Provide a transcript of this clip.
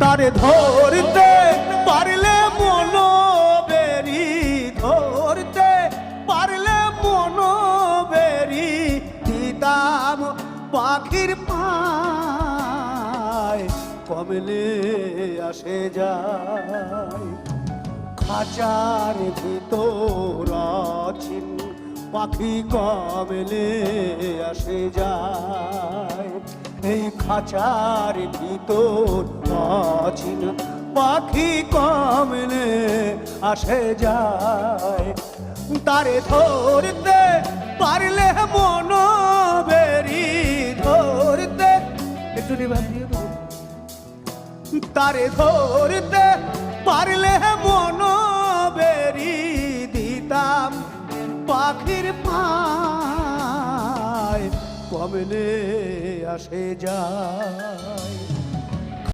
তারে ধরতে পারলে মন বেরি, ধরতে পারলে মন বেরি দিতাম পাখির পায়, কমলে আসে যায়। খাঁচার ভিতর আছিন পাখি কমলে আসে যায়, এই খাঁচার ভিতর আছিন পাখি কমলে আসে যায়। তারে ধরতে পারলে মন বেরি, ধরতে একটু নিবাস দিয়ে দেবো। তারে ধরতে পারলে মন বেরি দিতাম পাখির পায়, কমলে আসে যায়।